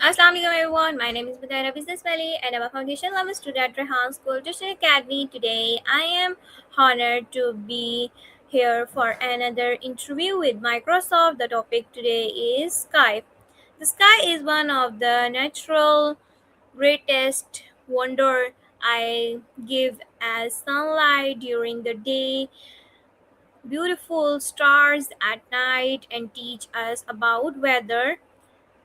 Assalamu alaikum everyone. My name is Mutahira Business Wali and I'm a foundation level student at Rehan School Tuition Academy. Today I am honored to be here for another interview with Microsoft. The topic today is sky. The sky is one of the natural greatest wonder I give as sunlight during the day, beautiful stars at night, and teach us about weather,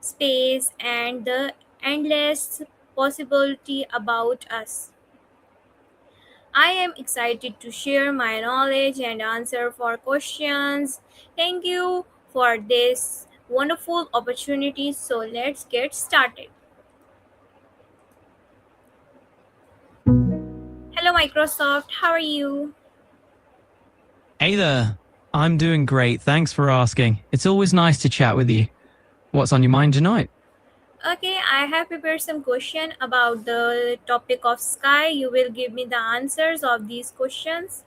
space, and the endless possibility about us. I am excited to share my knowledge and answer for questions. Thank you for this wonderful opportunity. So let's get started. Hello Microsoft, how are you? Hey there. I'm doing great. Thanks for asking. It's always nice to chat with you. What's on your mind tonight? Okay, I have prepared some question about the topic of sky. You will give me the answers of these questions.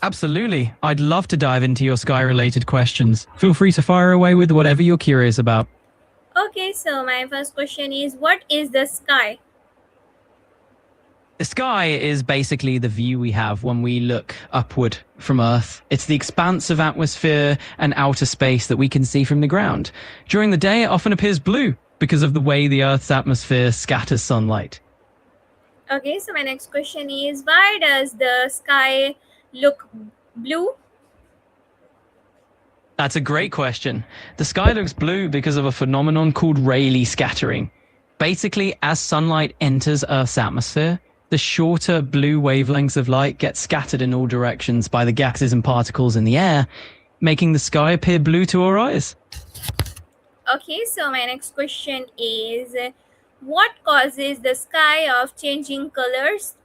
Absolutely. I'd love to dive into your sky-related questions. Feel free to fire away with whatever you're curious about. Okay, so my first question is, what is the sky? The sky is basically the view we have when we look upward from Earth. It's the expanse of atmosphere and outer space that we can see from the ground. During the day, it often appears blue because of the way the Earth's atmosphere scatters sunlight. Okay, so my next question is, why does the sky look blue? That's a great question. The sky looks blue because of a phenomenon called Rayleigh scattering. Basically, as sunlight enters Earth's atmosphere, the shorter blue wavelengths of light get scattered in all directions by the gases and particles in the air, making the sky appear blue to our eyes. Okay, so my next question is, what causes the sky of changing colors?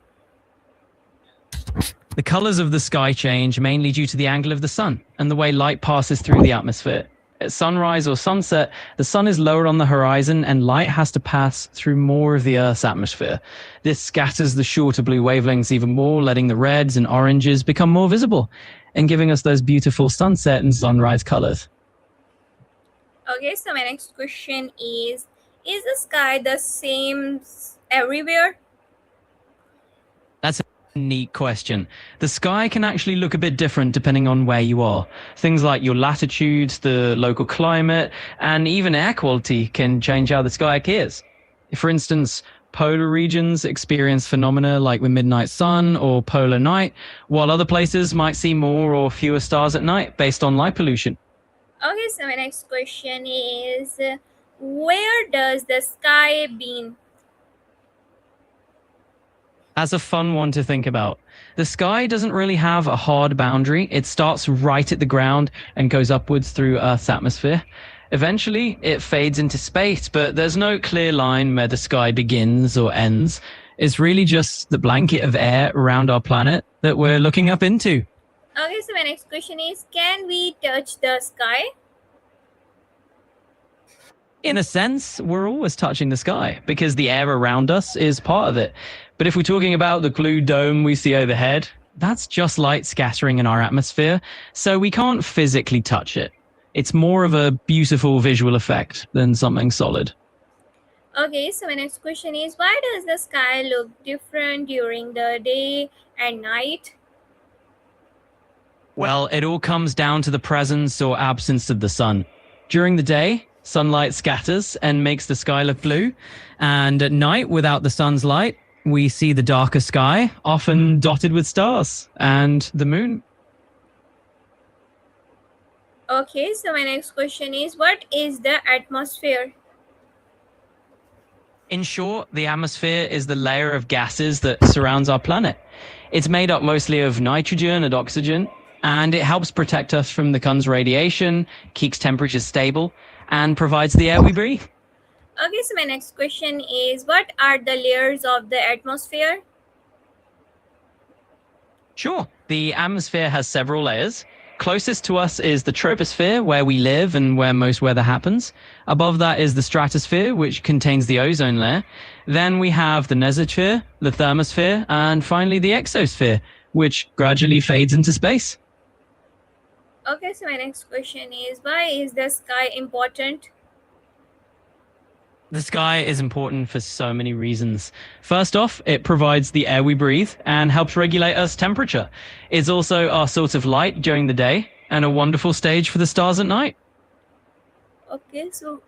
The colors of the sky change mainly due to the angle of the sun and the way light passes through the atmosphere. At sunrise or sunset, the sun is lower on the horizon and light has to pass through more of the Earth's atmosphere. This scatters the shorter blue wavelengths even more, letting the reds and oranges become more visible and giving us those beautiful sunset and sunrise colors. Okay, so my next question is the sky the same everywhere? That's a neat question. The sky can actually look a bit different depending on where you are. Things like your latitude, the local climate, and even air quality can change how the sky appears. For instance, polar regions experience phenomena like the midnight sun or polar night, while other places might see more or fewer stars at night based on light pollution. Okay, so my next question is, where does the sky begin? That's a fun one to think about. The sky doesn't really have a hard boundary. It starts right at the ground and goes upwards through Earth's atmosphere. Eventually, it fades into space, but there's no clear line where the sky begins or ends. It's really just the blanket of air around our planet that we're looking up into. Okay, so my next question is, can we touch the sky? In a sense, we're always touching the sky because the air around us is part of it. But if we're talking about the blue dome we see overhead, that's just light scattering in our atmosphere, so we can't physically touch it. It's more of a beautiful visual effect than something solid. Okay, so my next question is, why does the sky look different during the day and night? Well, it all comes down to the presence or absence of the sun. During the day, sunlight scatters and makes the sky look blue, and at night, without the sun's light, we see the darker sky, often dotted with stars, and the moon. Okay, so my next question is, what is the atmosphere? In short, the atmosphere is the layer of gases that surrounds our planet. It's made up mostly of nitrogen and oxygen, and it helps protect us from the sun's radiation, keeps temperatures stable, and provides the air we breathe. Okay, so my next question is, what are the layers of the atmosphere? Sure, the atmosphere has several layers. Closest to us is the troposphere, where we live and where most weather happens. Above that is the stratosphere, which contains the ozone layer. Then we have the mesosphere, the thermosphere, and finally the exosphere, which gradually fades into space. Okay, so my next question is, why is the sky important? The sky is important for so many reasons. First off, it provides the air we breathe and helps regulate Earth's temperature. It's also our source of light during the day and a wonderful stage for the stars at night. Okay, so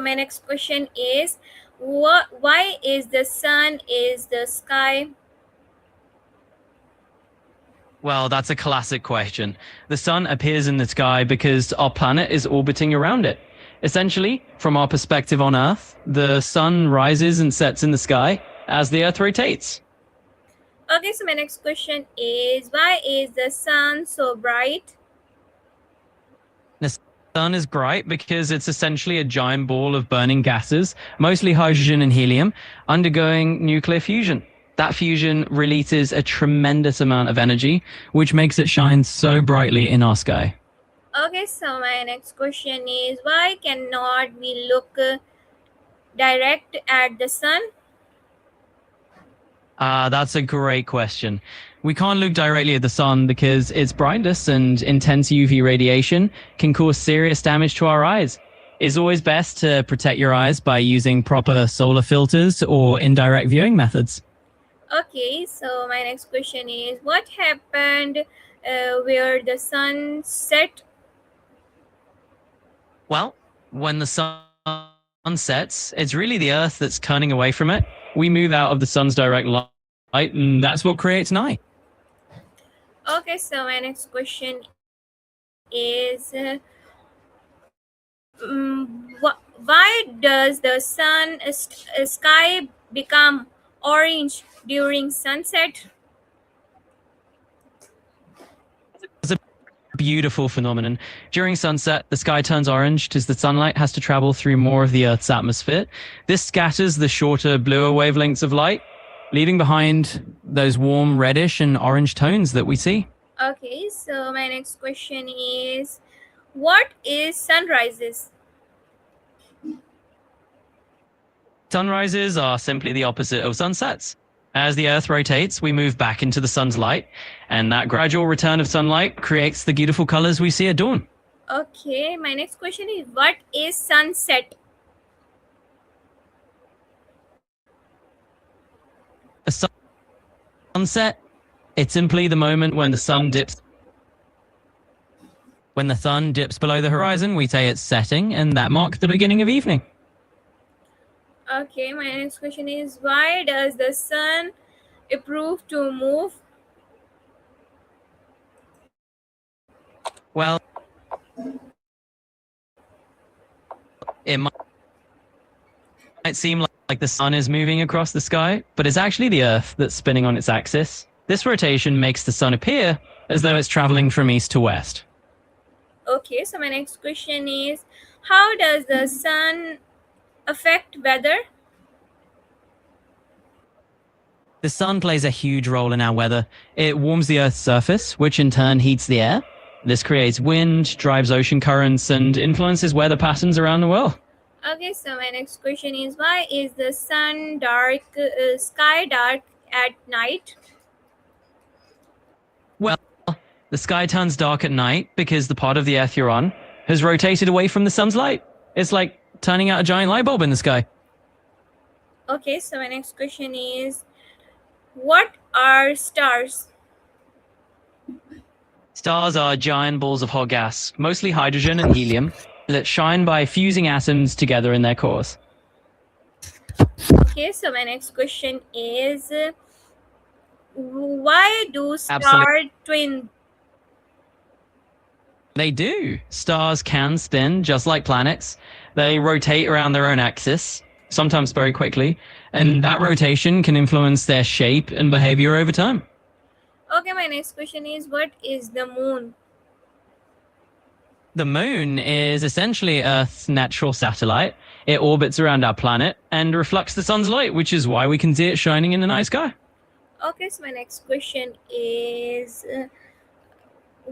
my next question is, why is the sun is the sky? Well, that's a classic question. The sun appears in the sky because our planet is orbiting around it. Essentially, from our perspective on Earth, the sun rises and sets in the sky as the Earth rotates. Okay, so my next question is, why is the sun so bright? The sun is bright because it's essentially a giant ball of burning gases, mostly hydrogen and helium, undergoing nuclear fusion. That fusion releases a tremendous amount of energy, which makes it shine so brightly in our sky. Okay, so my next question is, why cannot we look direct at the sun? That's a great question. We can't look directly at the sun because its brightness and intense UV radiation can cause serious damage to our eyes. It's always best to protect your eyes by using proper solar filters or indirect viewing methods. Okay, so my next question is, what happened where the sun set? Well, when the sun sets, it's really the Earth that's turning away from it. We move out of the sun's direct light, and that's what creates night. Okay, so my next question is, why does the sky become orange during sunset? It's a beautiful phenomenon. During sunset, the sky turns orange as the sunlight has to travel through more of the Earth's atmosphere. This scatters the shorter, bluer wavelengths of light, leaving behind those warm reddish and orange tones that we see. Okay, so my next question is, what is sunrises? Sunrises are simply the opposite of sunsets. As the Earth rotates, we move back into the sun's light, and that gradual return of sunlight creates the beautiful colors we see at dawn. Okay, my next question is, what is sunset? A sunset, it's simply the moment when the sun dips. When the sun dips below the horizon, we say it's setting, and that marks the beginning of evening. Okay, my next question is, why does the sun approve to move? Well, it might seem like the sun is moving across the sky, but it's actually the Earth that's spinning on its axis. This rotation makes the sun appear as though it's traveling from east to west. Okay, so my next question is, how does the sun affect weather? The sun plays a huge role in our weather. It warms the Earth's surface, which in turn heats the air. This creates wind, drives ocean currents, and influences weather patterns around the world. Okay, so my next question is, why is the sky dark at night? Well, the sky turns dark at night because the part of the Earth you're on has rotated away from the sun's light. It's like turning out a giant light bulb in the sky. Okay, so my next question is, what are stars? Stars are giant balls of hot gas, mostly hydrogen and helium, that shine by fusing atoms together in their cores. Okay, so my next question is, why do stars Absolutely. twin? They do. Stars can spin just like planets. They rotate around their own axis, sometimes very quickly, and that rotation can influence their shape and behavior over time. Okay, my next question is, what is the moon? The moon is essentially Earth's natural satellite. It orbits around our planet and reflects the sun's light, which is why we can see it shining in the night sky. Okay, so my next question is,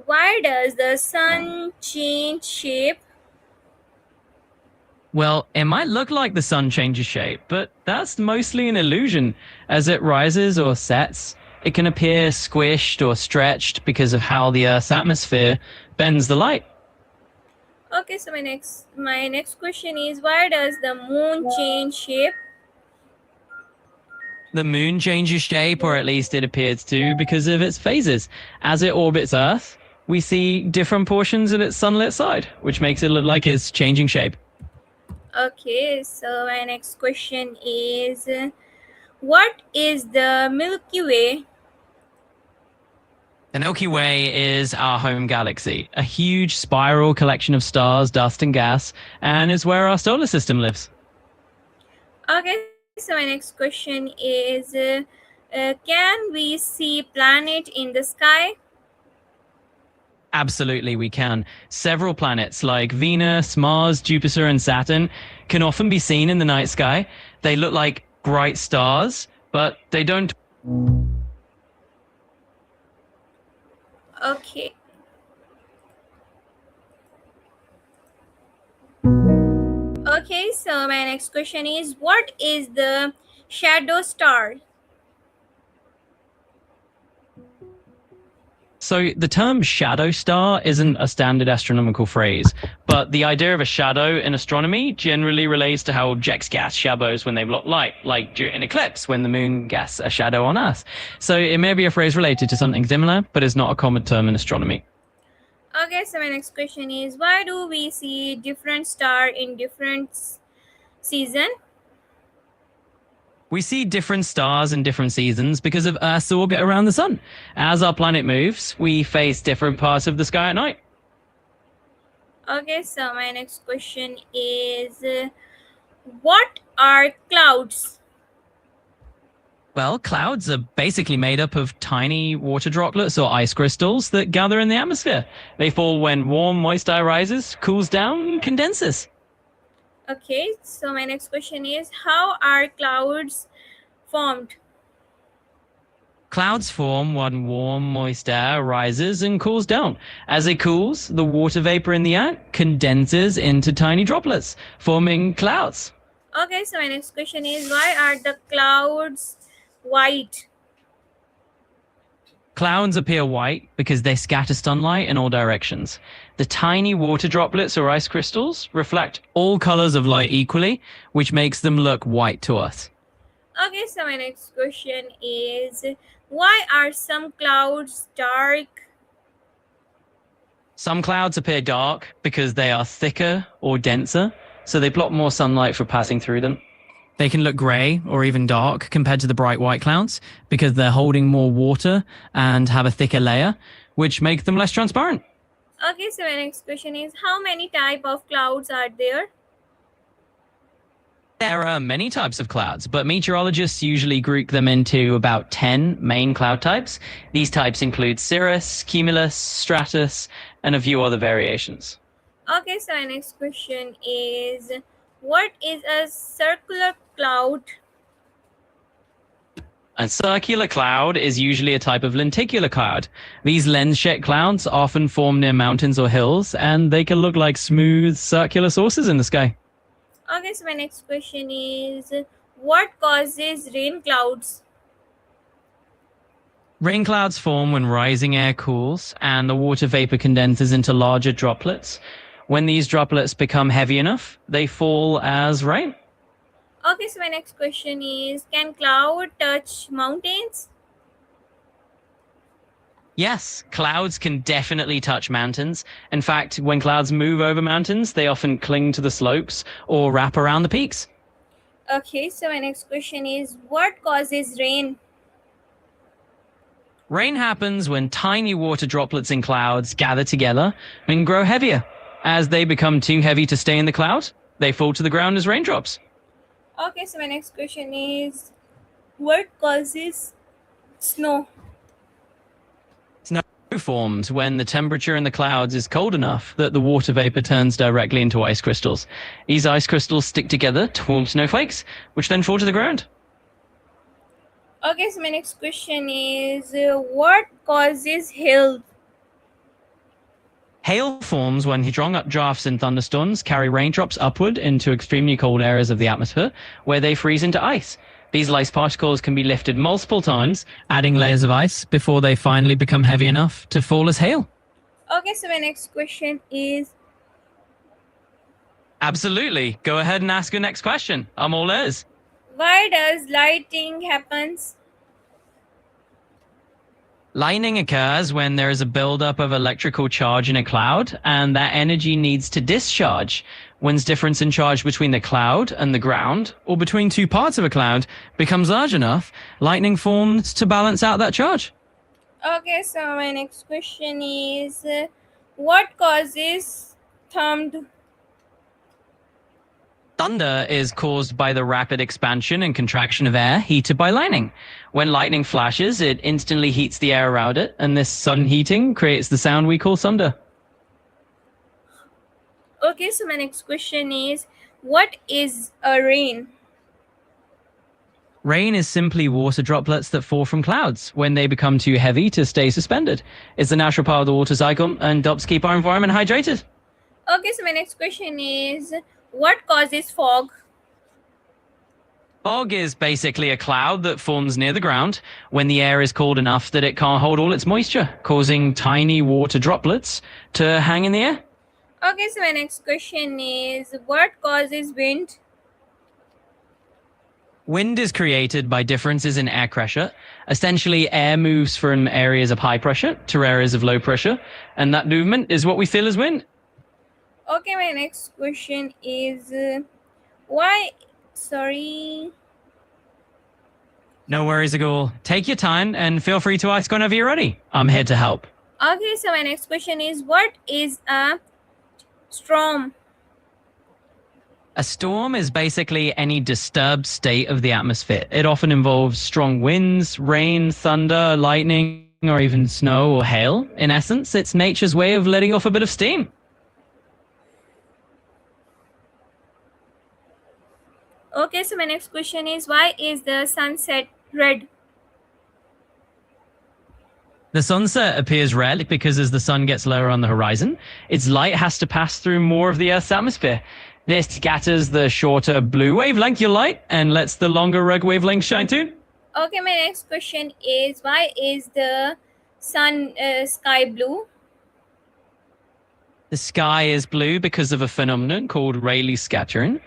why does the sun change shape? Well, it might look like the sun changes shape, but that's mostly an illusion. As it rises or sets, it can appear squished or stretched because of how the Earth's atmosphere bends the light. Okay, so my next question is, why does the moon change shape? The moon changes shape, or at least it appears to, because of its phases. As it orbits Earth, we see different portions of its sunlit side, which makes it look like it's changing shape. Okay, so my next question is, what is the Milky Way? The Milky Way is our home galaxy, a huge spiral collection of stars, dust, and gas, and is where our solar system lives. Okay, so my next question is, can we see planet in the sky? Absolutely, we can. Several planets like Venus, Mars, Jupiter, and Saturn can often be seen in the night sky. They look like bright stars, but they don't. Okay. Okay, so my next question is, what is the shadow star? So the term shadow star isn't a standard astronomical phrase, but the idea of a shadow in astronomy generally relates to how objects cast shadows when they block light, like during an eclipse when the moon casts a shadow on Earth. So it may be a phrase related to something similar, but it's not a common term in astronomy. Okay, so my next question is, why do we see different star in different season? We see different stars in different seasons because of Earth's orbit around the sun. As our planet moves, we face different parts of the sky at night. Okay, so my next question is, what are clouds? Well, clouds are basically made up of tiny water droplets or ice crystals that gather in the atmosphere. They fall when warm, moist air rises, cools down, and condenses. Okay, so my next question is, how are clouds formed? Clouds form when warm, moist air rises and cools down. As it cools, the water vapor in the air condenses into tiny droplets, forming clouds. Okay, so my next question is, why are the clouds white? Clouds appear white because they scatter sunlight in all directions. The tiny water droplets or ice crystals reflect all colors of light equally, which makes them look white to us. Okay, so my next question is, why are some clouds dark? Some clouds appear dark because they are thicker or denser, so they block more sunlight for passing through them. They can look grey or even dark compared to the bright white clouds because they're holding more water and have a thicker layer, which make them less transparent. Okay, so my next question is, how many type of clouds are there? There are many types of clouds, but meteorologists usually group them into about 10 main cloud types. These types include cirrus, cumulus, stratus, and a few other variations. Okay, so my next question is, what is a circular cloud? A circular cloud is usually a type of lenticular cloud. These lens-shaped clouds often form near mountains or hills, and they can look like smooth, circular sources in the sky. Okay, so my next question is, what causes rain clouds? Rain clouds form when rising air cools and the water vapor condenses into larger droplets. When these droplets become heavy enough, they fall as rain. Okay, so my next question is, can cloud touch mountains? Yes, clouds can definitely touch mountains. In fact, when clouds move over mountains, they often cling to the slopes or wrap around the peaks. Okay, so my next question is, what causes rain? Rain happens when tiny water droplets in clouds gather together and grow heavier. As they become too heavy to stay in the cloud, they fall to the ground as raindrops. Okay, so my next question is, what causes snow? Snow forms when the temperature in the clouds is cold enough that the water vapor turns directly into ice crystals. These ice crystals stick together to form snowflakes, which then fall to the ground. Okay, so my next question is, what causes hail? Hail forms when strong updrafts and thunderstorms carry raindrops upward into extremely cold areas of the atmosphere, where they freeze into ice. These ice particles can be lifted multiple times, adding layers of ice before they finally become heavy enough to fall as hail. Okay, so my next question is, Absolutely. Go ahead and ask your next question. I'm all ears. Why does lighting happens? Lightning occurs when there is a buildup of electrical charge in a cloud, and that energy needs to discharge. When the difference in charge between the cloud and the ground, or between two parts of a cloud, becomes large enough, lightning forms to balance out that charge. Okay, so my next question is what causes thunder? Thunder is caused by the rapid expansion and contraction of air heated by lightning. When lightning flashes, it instantly heats the air around it, and this sudden heating creates the sound we call thunder. Okay, so my next question is what is a rain? Rain is simply water droplets that fall from clouds when they become too heavy to stay suspended. It's the natural part of the water cycle and helps keep our environment hydrated. Okay, so my next question is what causes fog? Fog is basically a cloud that forms near the ground when the air is cold enough that it can't hold all its moisture, causing tiny water droplets to hang in the air. Okay, so my next question is what causes wind? Wind is created by differences in air pressure. Essentially, air moves from areas of high pressure to areas of low pressure, and that movement is what we feel as wind. Okay, my next question is why sorry No worries at all. Take your time and feel free to ask whenever you're ready. I'm here to help. Okay, so my next question is what is a storm? A storm is basically any disturbed state of the atmosphere. It often involves strong winds, rain, thunder, lightning, or even snow or hail. In essence, it's nature's way of letting off a bit of steam. Okay, so my next question is why is the sunset red? The sunset appears red because as the sun gets lower on the horizon, its light has to pass through more of the Earth's atmosphere. This scatters the shorter blue wavelength of light and lets the longer red wavelength shine too. Okay, my next question is why is the sky blue? The sky is blue because of a phenomenon called Rayleigh scattering.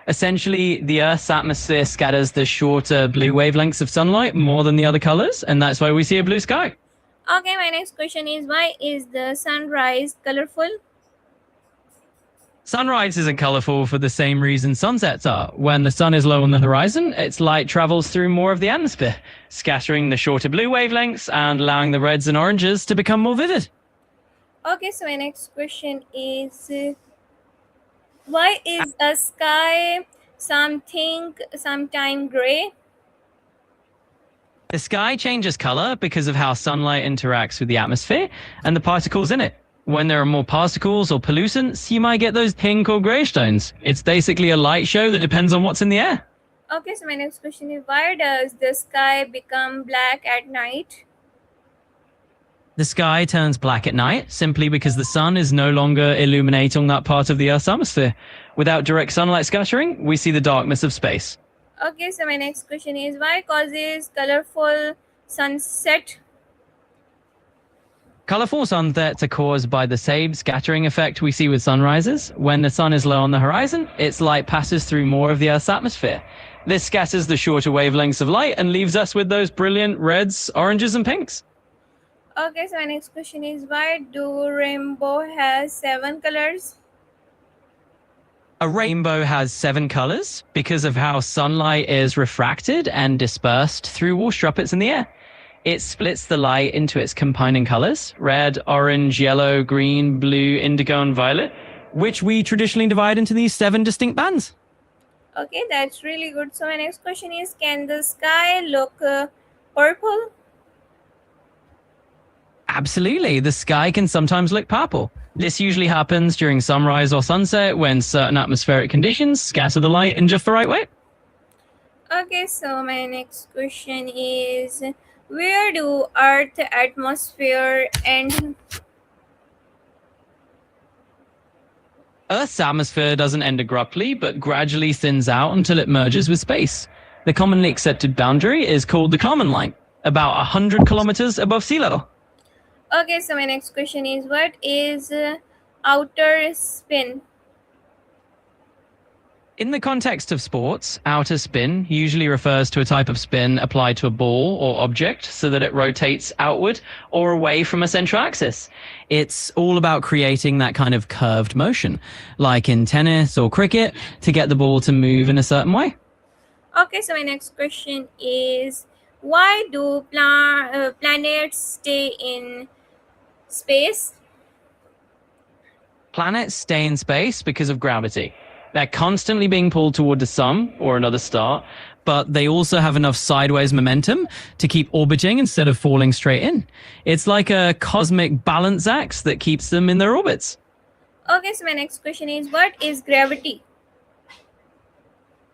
Essentially, the Earth's atmosphere scatters the shorter blue wavelengths of sunlight more than the other colors, and that's why we see a blue sky. Okay, my next question is why is the sunrise colorful? Sunrise isn't colorful for the same reason sunsets are. When the sun is low on the horizon, its light travels through more of the atmosphere, scattering the shorter blue wavelengths and allowing the reds and oranges to become more vivid. Okay, so my next question is why is a sky sometime gray? The sky changes color because of how sunlight interacts with the atmosphere and the particles in it. When there are more particles or pollutants, you might get those pink or gray stones. It's basically a light show that depends on what's in the air. Okay, so my next question is why does the sky become black at night? The sky turns black at night simply because the sun is no longer illuminating that part of the Earth's atmosphere. Without direct sunlight scattering, we see the darkness of space. Okay, so my next question is why causes colorful sunset? Colorful sunsets are caused by the same scattering effect we see with sunrises. When the sun is low on the horizon, its light passes through more of the Earth's atmosphere. This scatters the shorter wavelengths of light and leaves us with those brilliant reds, oranges, and pinks. Okay, so my next question is why do rainbow has 7 colors? A rainbow has 7 colors because of how sunlight is refracted and dispersed through water droplets in the air. It splits the light into its combining colors, red, orange, yellow, green, blue, indigo, and violet, which we traditionally divide into these 7 distinct bands. Okay, that's really good. So my next question is can the sky look purple? Absolutely. The sky can sometimes look purple. This usually happens during sunrise or sunset when certain atmospheric conditions scatter the light in just the right way. Okay, so my next question is where do Earth atmosphere end? Earth's atmosphere doesn't end abruptly, but gradually thins out until it merges with space. The commonly accepted boundary is called the Kármán line, about 100 kilometers above sea level. Okay, so my next question is what is outer spin? In the context of sports, outer spin usually refers to a type of spin applied to a ball or object so that it rotates outward or away from a central axis. It's all about creating that kind of curved motion, like in tennis or cricket, to get the ball to move in a certain way. Okay, so my next question is, why do planets stay in space? Planets stay in space because of gravity. They're constantly being pulled toward the sun or another star, but they also have enough sideways momentum to keep orbiting instead of falling straight in. It's like a cosmic balance axe that keeps them in their orbits. Okay, so my next question is, what is gravity?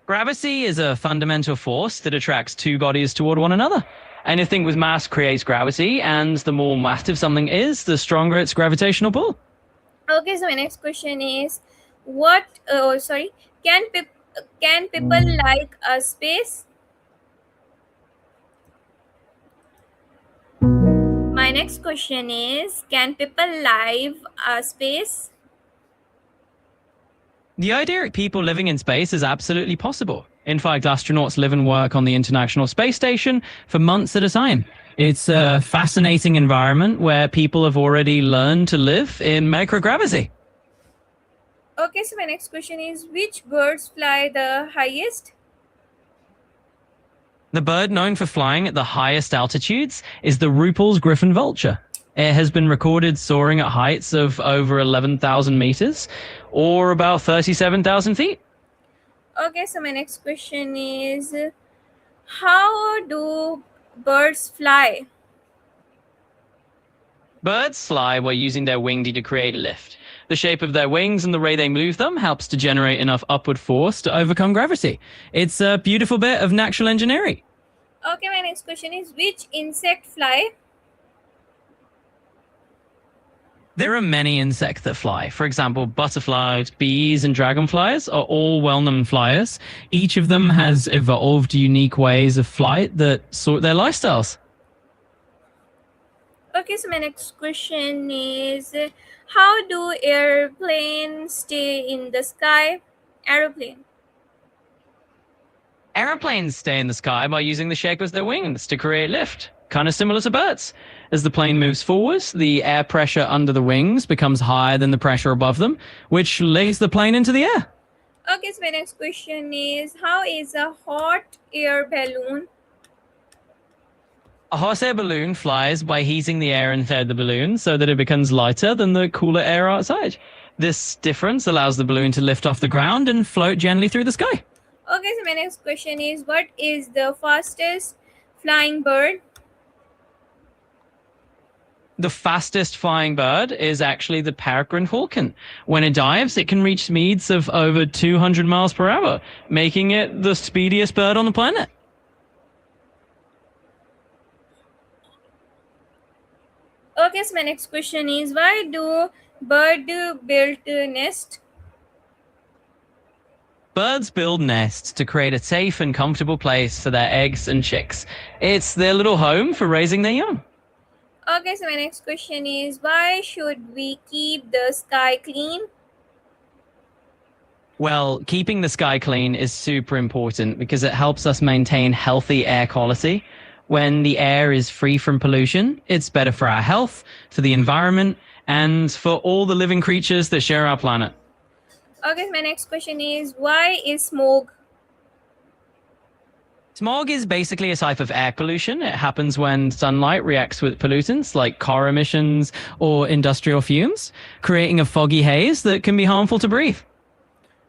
Gravity is a fundamental force that attracts two bodies toward one another. Anything with mass creates gravity, and the more massive something is, the stronger its gravitational pull. Okay, so my next question is, can people like a space? My next question is, can people live a space? The idea of people living in space is absolutely possible. In fact, astronauts live and work on the International Space Station for months at a time. It's a fascinating environment where people have already learned to live in microgravity. Okay, so my next question is, which birds fly the highest? The bird known for flying at the highest altitudes is the Ruppel's griffon vulture. It has been recorded soaring at heights of over 11,000 meters, or about 37,000 feet. Okay, so my next question is, how do birds fly? Birds fly by using their winged to create lift. The shape of their wings and the way they move them helps to generate enough upward force to overcome gravity. It's a beautiful bit of natural engineering. Okay, my next question is, which insect fly? There are many insects that fly. For example, butterflies, bees, and dragonflies are all well-known flyers. Each of them has evolved unique ways of flight that sort their lifestyles. Okay, so my next question is, how do airplanes stay in the sky? Aeroplanes stay in the sky by using the shape of their wings to create lift, kind of similar to birds. As the plane moves forwards, the air pressure under the wings becomes higher than the pressure above them, which lifts the plane into the air. Okay, so my next question is, how is a hot air balloon? A hot air balloon flies by heating the air inside the balloon so that it becomes lighter than the cooler air outside. This difference allows the balloon to lift off the ground and float gently through the sky. Okay, so my next question is, what is the fastest flying bird? The fastest flying bird is actually the peregrine falcon. When it dives, it can reach speeds of over 200 miles per hour, making it the speediest bird on the planet. Okay, so my next question is, why do birds build a nest? Birds build nests to create a safe and comfortable place for their eggs and chicks. It's their little home for raising their young. Okay, so my next question is, why should we keep the sky clean? Well, keeping the sky clean is super important because it helps us maintain healthy air quality. When the air is free from pollution, it's better for our health, for the environment, and for all the living creatures that share our planet. Okay, so my next question is, why is smoke? Smog is basically a type of air pollution. It happens when sunlight reacts with pollutants like car emissions or industrial fumes, creating a foggy haze that can be harmful to breathe.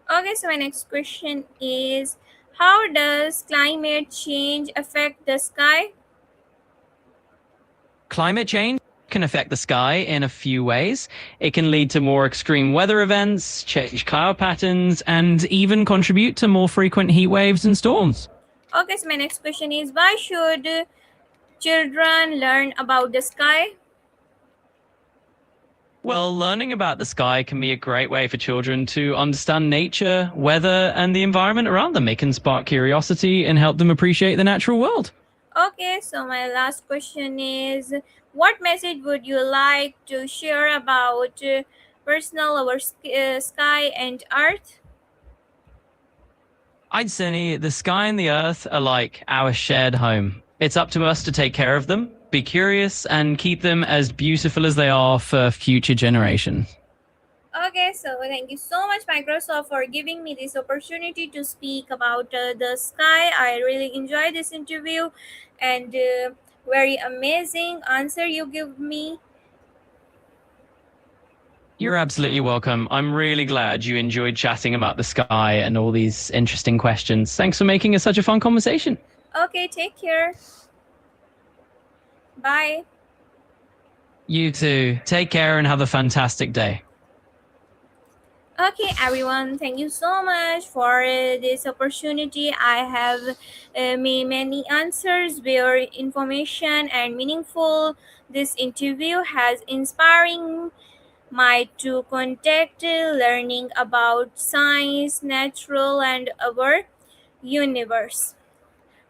Okay, so my next question is, how does climate change affect the sky? Climate change can affect the sky in a few ways. It can lead to more extreme weather events, change cloud patterns, and even contribute to more frequent heat waves and storms. Okay, so my next question is, why should children learn about the sky? Well, learning about the sky can be a great way for children to understand nature, weather, and the environment around them. It can spark curiosity and help them appreciate the natural world. Okay, so my last question is, what message would you like to share about personal our sky and earth? I'd say the sky and the earth are like our shared home. It's up to us to take care of them, be curious, and keep them as beautiful as they are for future generations. Okay, so thank you so much, Microsoft, for giving me this opportunity to speak about the sky. I really enjoyed this interview, and very amazing answer you give me. You're absolutely welcome. I'm really glad you enjoyed chatting about the sky and all these interesting questions. Thanks for making it such a fun conversation. Okay, take care. Bye. You too. Take care and have a fantastic day. Okay, everyone, thank you so much for this opportunity. I have many answers, very information and meaningful. This interview has inspiring my to contact learning about science, natural, and our universe.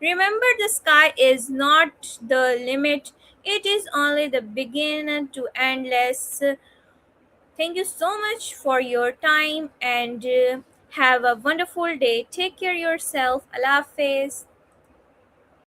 Remember, the sky is not the limit; it is only the beginning to endless. Thank you so much for your time and have a wonderful day. Take care yourself. Allah Hafiz.